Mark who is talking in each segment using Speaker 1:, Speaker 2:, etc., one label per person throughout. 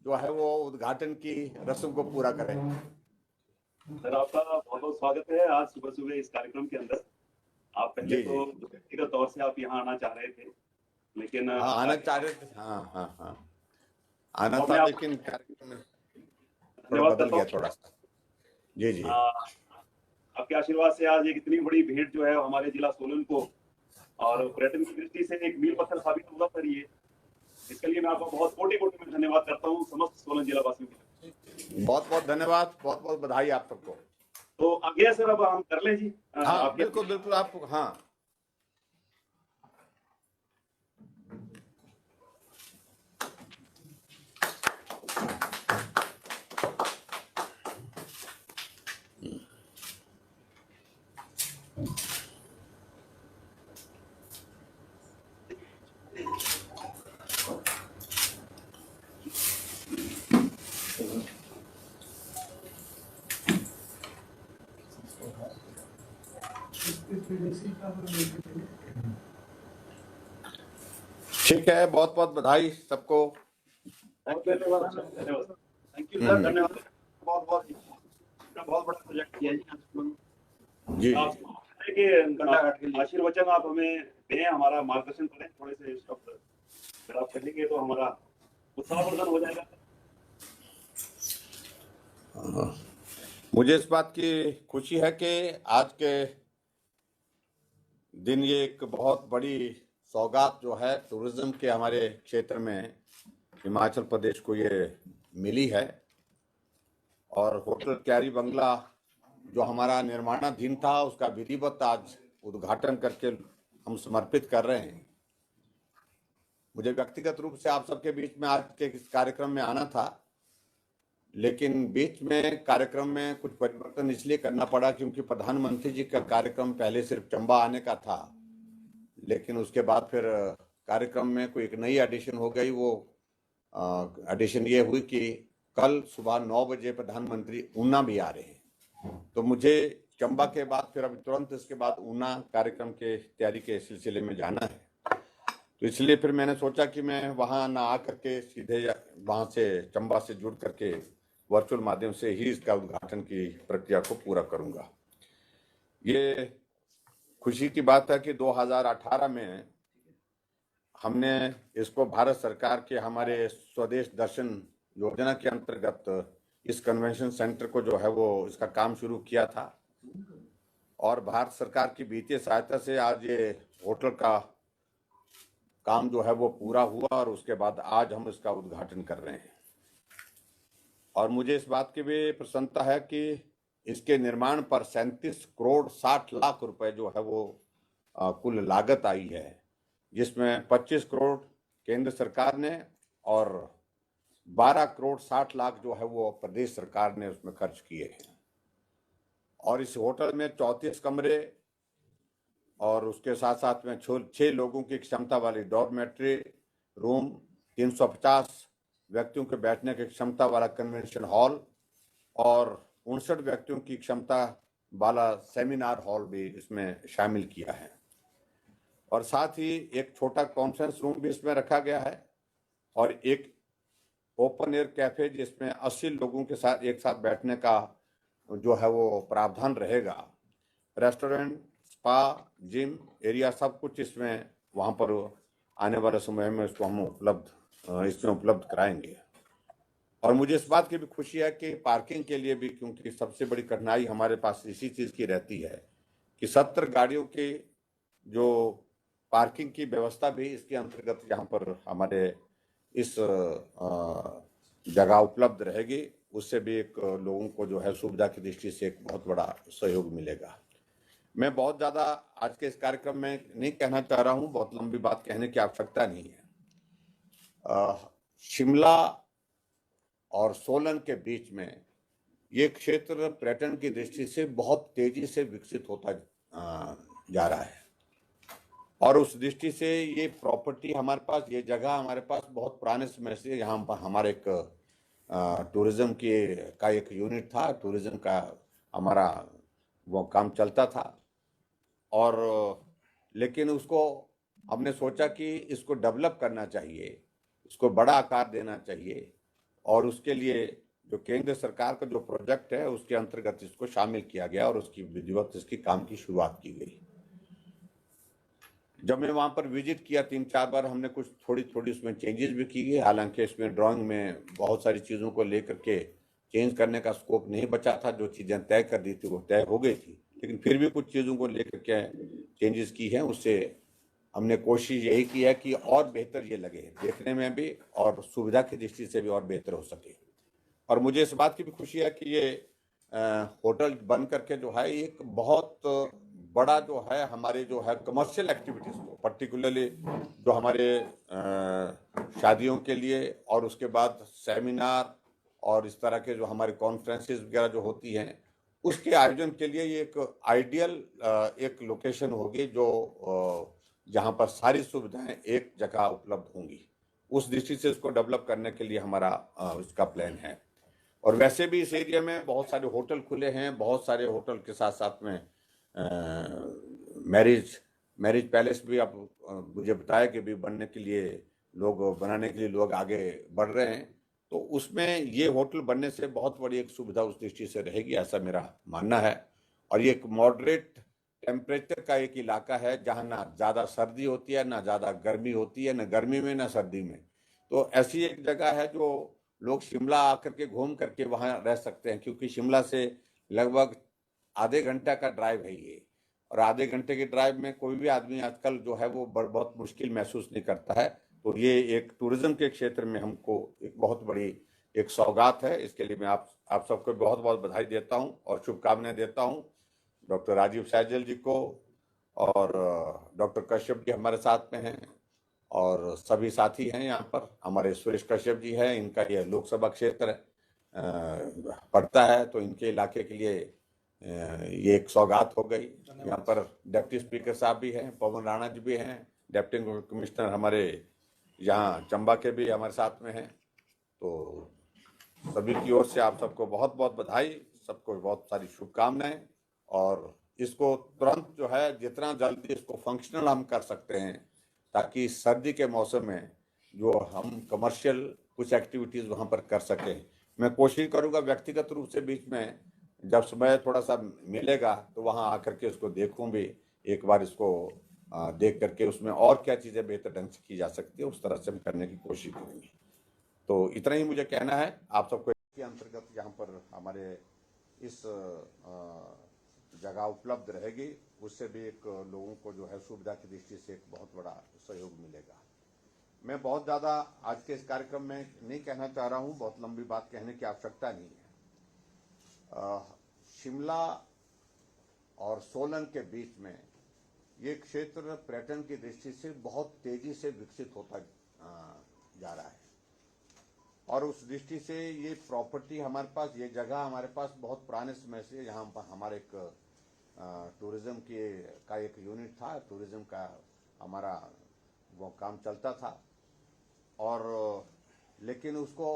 Speaker 1: जो है वो उद्घाटन की रस्म को पूरा करें।
Speaker 2: सर, आपका बहुत बहुत स्वागत है आज सुबह सुबह इस कार्यक्रम के अंदर। आप पहले
Speaker 1: जी
Speaker 2: तो
Speaker 1: जी
Speaker 2: व्यक्तिगत तौर से आप यहाँ आना चाह रहे थे, लेकिन
Speaker 1: हाँ, आना चाह रहे थे। हाँ हाँ हाँ, आना
Speaker 2: तो
Speaker 1: था
Speaker 2: मैं आपको
Speaker 1: लेकिन कार्यक्रम में थोड़ा
Speaker 2: धन्यवाद
Speaker 1: बदल
Speaker 2: करता
Speaker 1: गया
Speaker 2: हूँ।
Speaker 1: थोड़ा सा। जी जी।
Speaker 2: आपके आशीर्वाद से आज एक इतनी बड़ी भेंट जो है हमारे जिला सोलन को और पर्यटन की दृष्टि से एक मील पत्थर साबित होगा सर ये। इसके लिए मैं आपका बहुत कोटि कोटि में धन्यवाद करता हूँ समस्त सोलन जिला वासियों की।
Speaker 1: बहुत बहुत धन्यवाद, बहुत बहुत बधाई आप सबको।
Speaker 2: तो आगे सर अब हम कर लें जी
Speaker 1: हाँ
Speaker 2: आपके।
Speaker 1: बिल्कुल बिल्कुल, आपको हाँ। ठीक है, बहुत बहुत बधाई सबको।
Speaker 2: धन्यवाद सर, धन्यवाद सर, थैंक यू सर, धन्यवाद। बहुत बहुत बहुत बड़ा प्रोजेक्ट किया जी।
Speaker 1: जी
Speaker 2: कि आशीर्वचन आप हमें दें, हमारा मार्गदर्शन करें थोड़े से शब्द अगर आप कहेंगे तो हमारा उत्साहवर्धन हो जाएगा।
Speaker 1: मुझे इस बात की खुशी है कि आज के दिन ये एक बहुत बड़ी सौगात जो है टूरिज्म के हमारे क्षेत्र में हिमाचल प्रदेश को ये मिली है। और होटल क्यारी बंगला जो हमारा निर्माणाधीन था उसका विधिवत आज उद्घाटन करके हम समर्पित कर रहे हैं। मुझे व्यक्तिगत रूप से आप सबके बीच में आज के इस कार्यक्रम में आना था, लेकिन बीच में कार्यक्रम में कुछ परिवर्तन इसलिए करना पड़ा क्योंकि प्रधानमंत्री जी का कार्यक्रम पहले सिर्फ चंबा आने का था, लेकिन उसके बाद फिर कार्यक्रम में कोई एक नई एडिशन हो गई। वो एडिशन ये हुई कि कल सुबह 9 बजे प्रधानमंत्री ऊना भी आ रहे हैं। तो मुझे चंबा के बाद फिर अभी तुरंत इसके बाद ऊना कार्यक्रम के तैयारी के सिलसिले में जाना है। तो इसलिए फिर मैंने सोचा कि मैं वहाँ ना आ करके सीधे वहाँ से चंबा से जुड़ करके वर्चुअल माध्यम से ही इसका उद्घाटन की प्रक्रिया को पूरा करूँगा। ये खुशी की बात है कि 2018 में हमने इसको भारत सरकार के हमारे स्वदेश दर्शन योजना के अंतर्गत इस कन्वेंशन सेंटर को जो है वो इसका काम शुरू किया था, और भारत सरकार की वित्तीय सहायता से आज ये होटल का काम जो है वो पूरा हुआ और उसके बाद आज हम इसका उद्घाटन कर रहे हैं। और मुझे इस बात की भी प्रसन्नता है कि इसके निर्माण पर 37 करोड़ 60 लाख रुपए जो है वो कुल लागत आई है, जिसमें 25 करोड़ केंद्र सरकार ने और 12 करोड़ 60 लाख जो है वो प्रदेश सरकार ने उसमें खर्च किए हैं। और इस होटल में 34 कमरे और उसके साथ साथ में 6 लोगों की क्षमता वाली डॉर्मेट्री रूम, 350 व्यक्तियों के बैठने की क्षमता वाला कन्वेंशन हॉल और 59 व्यक्तियों की क्षमता वाला सेमिनार हॉल भी इसमें शामिल किया है। और साथ ही एक छोटा कॉन्फ्रेंस रूम भी इसमें रखा गया है और एक ओपन एयर कैफे जिसमें 80 लोगों के साथ एक साथ बैठने का जो है वो प्रावधान रहेगा। रेस्टोरेंट, स्पा, जिम एरिया सब कुछ इसमें वहाँ पर आने वाले समय में इसको हम इसमें उपलब्ध कराएंगे। और मुझे इस बात की भी खुशी है कि पार्किंग के लिए भी, क्योंकि सबसे बड़ी कठिनाई हमारे पास इसी चीज़ की रहती है कि 70 गाड़ियों की जो पार्किंग की व्यवस्था भी इसके अंतर्गत यहाँ पर हमारे इस जगह उपलब्ध रहेगी। उससे भी एक लोगों को जो है सुविधा की दृष्टि से एक बहुत बड़ा सहयोग मिलेगा। मैं बहुत ज़्यादा आज के इस कार्यक्रम में नहीं कहना चाह रहा हूँ, बहुत लंबी बात कहने की आवश्यकता नहीं है। शिमला और सोलन के बीच में ये क्षेत्र पर्यटन की दृष्टि से बहुत तेजी से विकसित होता जा रहा है, और उस दृष्टि से ये प्रॉपर्टी हमारे पास, ये जगह हमारे पास बहुत पुराने समय से यहाँ पर हमारे एक टूरिज्म का एक यूनिट था, टूरिज्म का हमारा वो काम चलता था। और लेकिन उसको हमने सोचा कि इसको डेवलप करना चाहिए, इसको बड़ा आकार देना चाहिए और उसके लिए जो केंद्र सरकार का जो प्रोजेक्ट है उसके अंतर्गत इसको शामिल किया गया और उसकी विधिवत इसकी काम की शुरुआत की गई। जब मैं वहां पर विजिट किया 3-4 बार, हमने कुछ थोड़ी थोड़ी उसमें चेंजेस भी की गई। हालांकि इसमें ड्राइंग में बहुत सारी चीज़ों को लेकर के चेंज करने का स्कोप नहीं बचा था, जो चीज़ें तय कर दी थी वो तय हो गई थी, लेकिन फिर भी कुछ चीज़ों को लेकर के चेंजेस की हैं। उससे हमने कोशिश यही की है कि और बेहतर ये लगे देखने में भी और सुविधा की दृष्टि से भी और बेहतर हो सके। और मुझे इस बात की भी खुशी है कि ये होटल बन करके जो है एक बहुत बड़ा जो है हमारे जो है कमर्शियल एक्टिविटीज़ को, पर्टिकुलरली जो हमारे शादियों के लिए और उसके बाद सेमिनार और इस तरह के जो हमारे कॉन्फ्रेंसेस वगैरह जो होती हैं उसके आयोजन के लिए ये एक आइडियल एक लोकेशन होगी जो जहाँ पर सारी सुविधाएं एक जगह उपलब्ध होंगी। उस दृष्टि से इसको डेवलप करने के लिए हमारा इसका प्लान है। और वैसे भी इस एरिया में बहुत सारे होटल खुले हैं, बहुत सारे होटल के साथ साथ में मैरिज पैलेस भी आप मुझे बताया कि भी बनने के लिए बनाने के लिए लोग आगे बढ़ रहे हैं। तो उसमें ये होटल बनने से बहुत बड़ी एक सुविधा उस दृष्टि से रहेगी, ऐसा मेरा मानना है। और ये एक मॉडरेट टेम्परेचर का एक इलाका है जहाँ ना ज़्यादा सर्दी होती है, ना ज़्यादा गर्मी होती है, ना गर्मी में ना सर्दी में। तो ऐसी एक जगह है जो लोग शिमला आकर के घूम करके वहाँ रह सकते हैं, क्योंकि शिमला से लगभग आधे घंटे का ड्राइव है ये। और आधे घंटे के ड्राइव में कोई भी आदमी आजकल जो है वो बहुत मुश्किल महसूस नहीं करता है। तो ये एक टूरिज्म के क्षेत्र में हमको एक बहुत बड़ी एक सौगात है। इसके लिए मैं आप सबको बहुत बहुत बधाई देता हूँ और शुभकामनाएं देता हूँ डॉक्टर राजीव सैजल जी को। और डॉक्टर कश्यप जी हमारे साथ में हैं और सभी साथी हैं यहाँ पर। हमारे सुरेश कश्यप जी हैं, इनका ये लोकसभा क्षेत्र पड़ता है, तो इनके इलाके के लिए ये एक सौगात हो गई। यहाँ पर डिप्टी स्पीकर साहब भी हैं, पवन राणा जी भी हैं, डिप्टी कमिश्नर हमारे यहाँ चंबा के भी हमारे साथ में हैं। तो सभी की ओर से आप सबको बहुत बहुत बधाई, सबको बहुत सारी शुभकामनाएं। और इसको तुरंत जो है जितना जल्दी इसको फंक्शनल हम कर सकते हैं, ताकि सर्दी के मौसम में जो हम कमर्शियल कुछ एक्टिविटीज़ वहाँ पर कर सकें। मैं कोशिश करूँगा व्यक्तिगत रूप से बीच में जब समय थोड़ा सा मिलेगा तो वहाँ आकर के इसको देखूँ भी एक बार, इसको देख करके उसमें और क्या चीज़ें बेहतर ढंग से की जा सकती है उस तरह से हम करने की कोशिश करेंगे। तो इतना ही मुझे कहना है आप सबको। इसके अंतर्गत यहाँ पर हमारे इस जगह उपलब्ध रहेगी, उससे भी एक लोगों को जो है सुविधा की दृष्टि से एक बहुत बड़ा सहयोग मिलेगा। मैं बहुत ज़्यादा आज के इस कार्यक्रम में नहीं कहना चाह रहा हूँ, बहुत लंबी बात कहने की आवश्यकता नहीं है। शिमला और सोलन के बीच में ये क्षेत्र पर्यटन की दृष्टि से बहुत तेजी से विकसित होता जा रहा है। और उस दृष्टि से ये प्रॉपर्टी हमारे पास, ये जगह हमारे पास बहुत पुराने समय से यहाँ पर हमारे एक टूरिज्म का एक यूनिट था, टूरिज्म का हमारा वो काम चलता था। और लेकिन उसको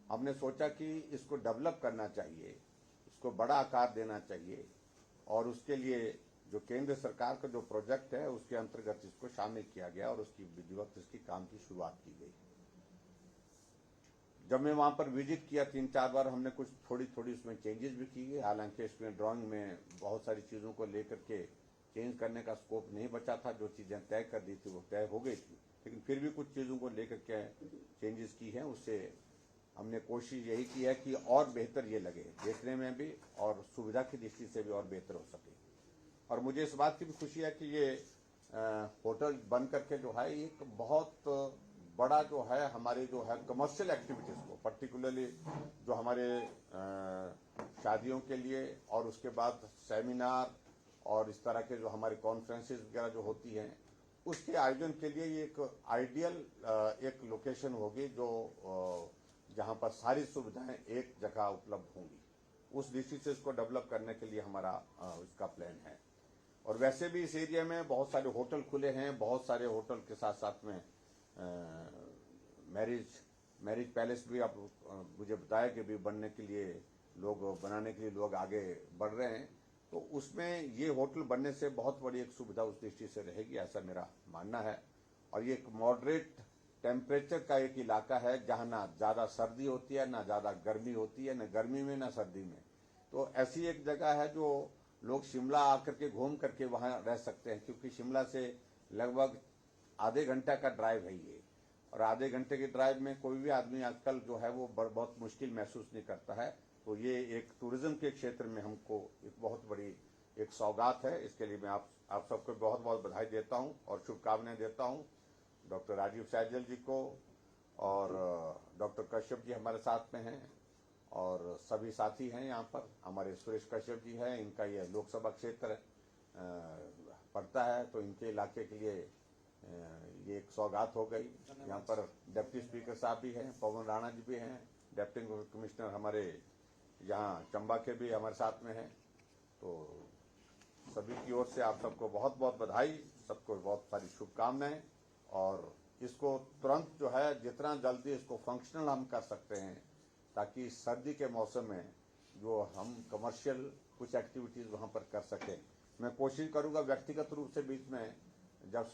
Speaker 1: हमने सोचा कि इसको डेवलप करना चाहिए, इसको बड़ा आकार देना चाहिए। और उसके लिए जो केंद्र सरकार का जो प्रोजेक्ट है उसके अंतर्गत इसको शामिल किया गया और उसकी विधिवत इसकी काम की शुरुआत की गई। जब मैं वहाँ पर विजिट किया 3-4 बार, हमने कुछ थोड़ी थोड़ी उसमें चेंजेस भी की गई। हालांकि इसमें ड्राइंग में बहुत सारी चीज़ों को लेकर के चेंज करने का स्कोप नहीं बचा था, जो चीज़ें तय कर दी थी वो तय हो गई थी, लेकिन फिर भी कुछ चीज़ों को लेकर के चेंजेस की हैं। उससे हमने कोशिश यही की है कि और बेहतर ये लगे देखने में भी और सुविधा की दृष्टि से भी और बेहतर हो सके। और मुझे इस बात की भी खुशी है कि ये होटल बन करके जो है एक बहुत बड़ा जो है हमारे जो है कमर्शियल एक्टिविटीज़ को, पर्टिकुलरली जो हमारे शादियों के लिए और उसके बाद सेमिनार और इस तरह के जो हमारे कॉन्फ्रेंसेस वगैरह जो होती हैं उसके आयोजन के लिए ये एक आइडियल एक लोकेशन होगी जो जहाँ पर सारी सुविधाएं एक जगह उपलब्ध होंगी। उस दृष्टि से इसको डेवलप करने के लिए हमारा इसका प्लान है। और वैसे भी इस एरिया में बहुत सारे होटल खुले हैं, बहुत सारे होटल के साथ साथ में मैरिज पैलेस भी आप मुझे बताया कि भी बनने के लिए बनाने के लिए लोग आगे बढ़ रहे हैं। तो उसमें ये होटल बनने से बहुत बड़ी एक सुविधा उस दृष्टि से रहेगी, ऐसा मेरा मानना है। और ये एक मॉडरेट टेम्परेचर का एक इलाका है जहाँ ना ज़्यादा सर्दी होती है, ना ज़्यादा गर्मी होती है, ना गर्मी में ना सर्दी में। तो ऐसी एक जगह है जो लोग शिमला आकर के घूम करके वहाँ रह सकते हैं, क्योंकि शिमला से लगभग आधे घंटा का ड्राइव है ये। और आधे घंटे के ड्राइव में कोई भी आदमी आजकल जो है वो बहुत मुश्किल महसूस नहीं करता है। तो ये एक टूरिज्म के क्षेत्र में हमको एक बहुत बड़ी एक सौगात है। इसके लिए मैं आप सबको बहुत बहुत बधाई देता हूँ और शुभकामनाएं देता हूँ। डॉक्टर राजीव सैजल जी को और डॉक्टर कश्यप जी हमारे साथ में हैं और सभी साथी हैं यहाँ पर। हमारे सुरेश कश्यप जी हैं, इनका ये लोकसभा क्षेत्र पड़ता है, तो इनके इलाके के लिए ये एक सौगात हो गई। यहाँ पर डिप्टी स्पीकर साहब भी हैं, पवन राणा जी भी हैं, डिप्टी कमिश्नर हमारे यहाँ चंबा के भी हमारे साथ में हैं। तो सभी की ओर से आप सबको बहुत बहुत बधाई, सबको बहुत सारी शुभकामनाएं। और इसको तुरंत जो है जितना जल्दी इसको फंक्शनल हम कर सकते हैं, ताकि सर्दी के मौसम में जो हम कमर्शियल कुछ एक्टिविटीज़ वहाँ पर कर सकें। मैं कोशिश करूँगा व्यक्तिगत रूप से बीच में जब